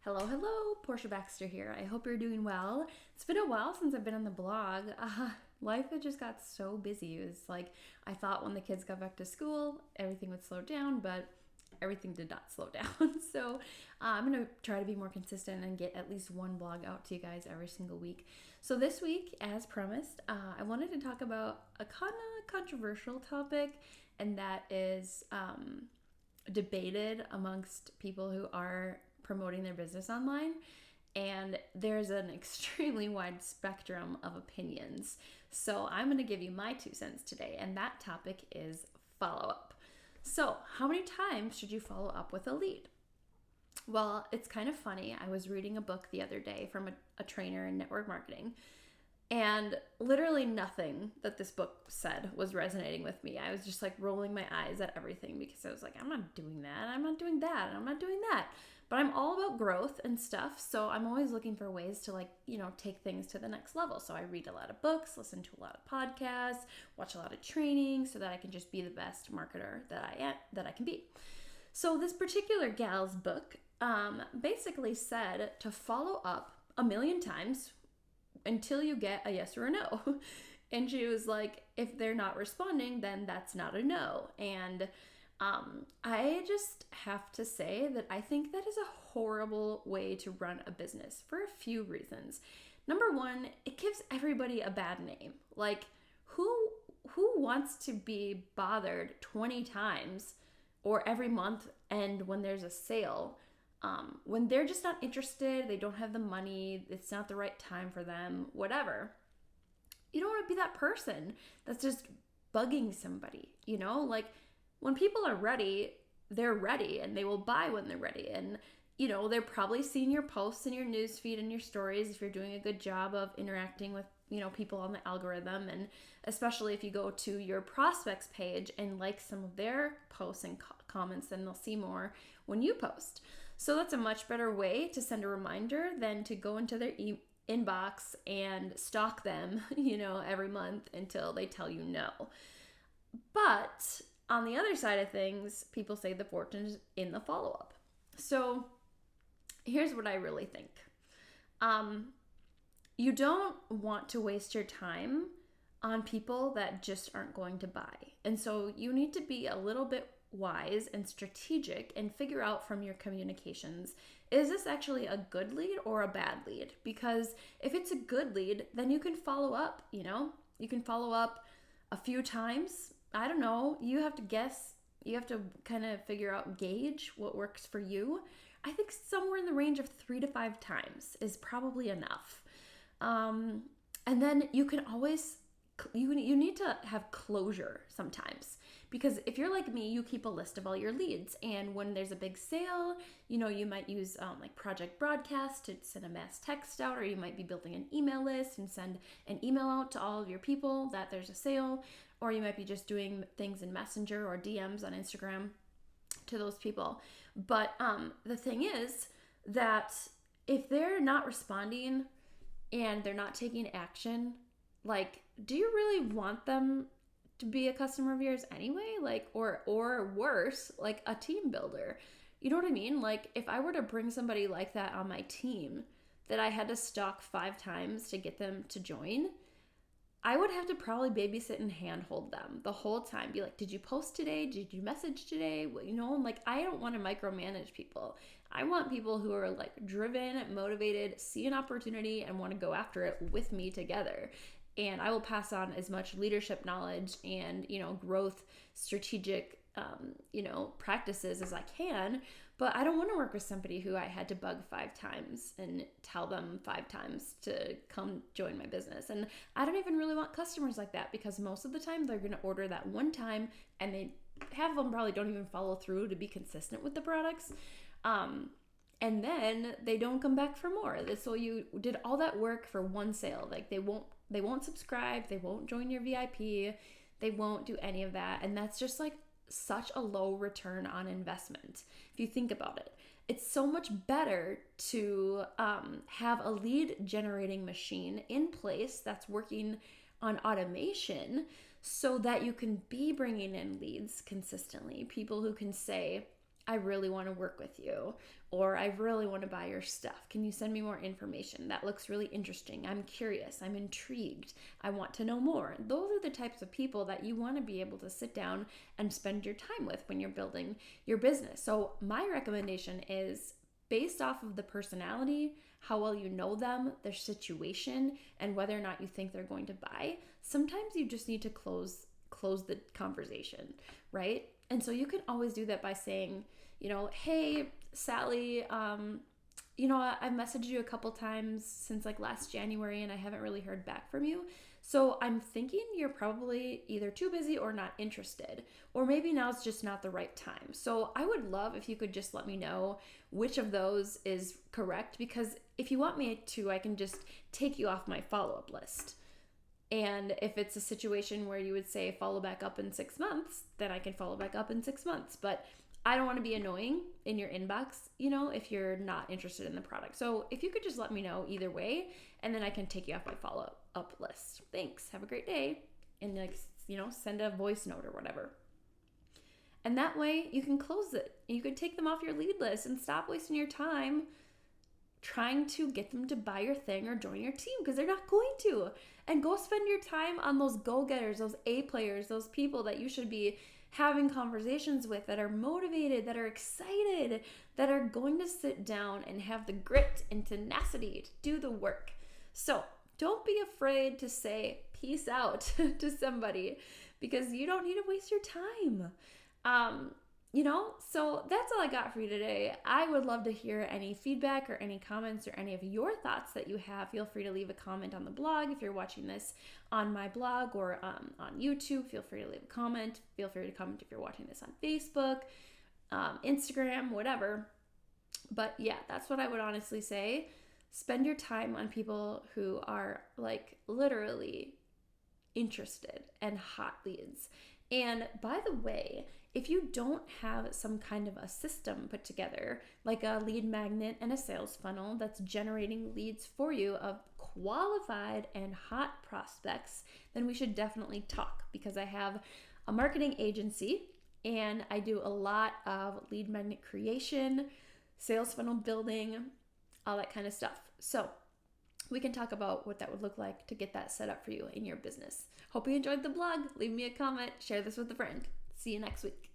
Hello, Portia Baxter here. I hope you're doing well. It's been a while since I've been on the blog. Life had just got so busy. It was like I thought when the kids got back to school, everything would slow down, but everything did not slow down. So I'm going to try to be more consistent and get at least one blog out to you guys every single week. So this week, as promised, I wanted to talk about a kind of controversial topic, and that is debated amongst people who are promoting their business online, and there's an extremely wide spectrum of opinions. So I'm going to give you my 2 cents today, and that topic is follow-up. So how many times should you follow up with a lead? Well, it's kind of funny. I was reading a book the other day from a trainer in network marketing, and literally nothing that this book said was resonating with me. I was just like rolling my eyes at everything because I was like, I'm not doing that, I'm not doing that, and I'm not doing that. But I'm all about growth and stuff, so I'm always looking for ways to take things to the next level. So I read a lot of books, listen to a lot of podcasts, watch a lot of training so that I can just be the best marketer that I can be. So this particular gal's book basically said to follow up 1,000,000 times until you get a yes or a no. And she was like, if they're not responding, then that's not a no. And I just have to say that I think that is a horrible way to run a business for a few reasons. Number one, it gives everybody a bad name. Like, who wants to be bothered 20 times or every month and when there's a sale? When they're just not interested, they don't have the money, it's not the right time for them, whatever. You don't want to be that person that's just bugging somebody, Like, when people are ready, they're ready and they will buy when they're ready. And, they're probably seeing your posts in your newsfeed and your stories if you're doing a good job of interacting with, people on the algorithm. And especially if you go to your prospects page and like some of their posts and comments, then they'll see more when you post. So that's a much better way to send a reminder than to go into their inbox and stalk them, every month until they tell you no. But on the other side of things, people say the fortune is in the follow-up. So here's what I really think. You don't want to waste your time on people that just aren't going to buy. And so you need to be a little bit wise and strategic and figure out from your communications, is this actually a good lead or a bad lead? Because if it's a good lead, then you can follow up, You can follow up a few times. I don't know. You have to guess. You have to kind of figure out, gauge what works for you. I think somewhere in the range of 3 to 5 times is probably enough. And then you can always, you need to have closure sometimes. Because if you're like me, you keep a list of all your leads. And when there's a big sale, you might use like Project Broadcast to send a mass text out, or you might be building an email list and send an email out to all of your people that there's a sale. Or you might be just doing things in Messenger or DMs on Instagram to those people. But the thing is that if they're not responding and they're not taking action, like, do you really want them to be a customer of yours anyway? Like, or worse, like a team builder. You know what I mean? Like, if I were to bring somebody like that on my team that I had to stalk 5 times to get them to join, I would have to probably babysit and handhold them the whole time. Be like, did you post today? Did you message today? Like, I don't want to micromanage people. I want people who are like driven, motivated, see an opportunity and want to go after it with me together. And I will pass on as much leadership knowledge and, growth strategic, practices as I can. But I don't want to work with somebody who I had to bug 5 times and tell them 5 times to come join my business. And I don't even really want customers like that, because most of the time they're going to order that one time and they have them probably don't even follow through to be consistent with the products. And then they don't come back for more. So you did all that work for one sale. Like, they won't subscribe, they won't join your VIP, they won't do any of that. And that's just like such a low return on investment. If you think about it, it's so much better to have a lead generating machine in place that's working on automation so that you can be bringing in leads consistently. People who can say, I really want to work with you, or I really want to buy your stuff. Can you send me more information? That looks really interesting. I'm curious. I'm intrigued. I want to know more. Those are the types of people that you want to be able to sit down and spend your time with when you're building your business. So my recommendation is based off of the personality, how well you know them, their situation, and whether or not you think they're going to buy. Sometimes you just need to close the conversation, right? And so you can always do that by saying, hey, Sally, I've messaged you a couple times since like last January and I haven't really heard back from you. So I'm thinking you're probably either too busy or not interested, or maybe now it's just not the right time. So I would love if you could just let me know which of those is correct, because if you want me to, I can just take you off my follow-up list. And if it's a situation where you would say follow back up in 6 months, then I can follow back up in 6 months. But I don't want to be annoying in your inbox, if you're not interested in the product. So if you could just let me know either way, and then I can take you off my follow-up list. Thanks. Have a great day. And send a voice note or whatever. And that way you can close it. You could take them off your lead list and stop wasting your time trying to get them to buy your thing or join your team, because they're not going to. And go spend your time on those go-getters, those A players, those people that you should be having conversations with, that are motivated, that are excited, that are going to sit down and have the grit and tenacity to do the work. So don't be afraid to say peace out to somebody, because you don't need to waste your time. So that's all I got for you today. I would love to hear any feedback or any comments or any of your thoughts that you have. Feel free to leave a comment on the blog. If you're watching this on my blog or on YouTube, feel free to leave a comment. Feel free to comment if you're watching this on Facebook, Instagram, whatever. But yeah, that's what I would honestly say. Spend your time on people who are like literally interested and hot leads. And by the way, if you don't have some kind of a system put together, like a lead magnet and a sales funnel that's generating leads for you of qualified and hot prospects, then we should definitely talk, because I have a marketing agency and I do a lot of lead magnet creation, sales funnel building, all that kind of stuff. So we can talk about what that would look like to get that set up for you in your business. Hope you enjoyed the blog. Leave me a comment. Share this with a friend. See you next week.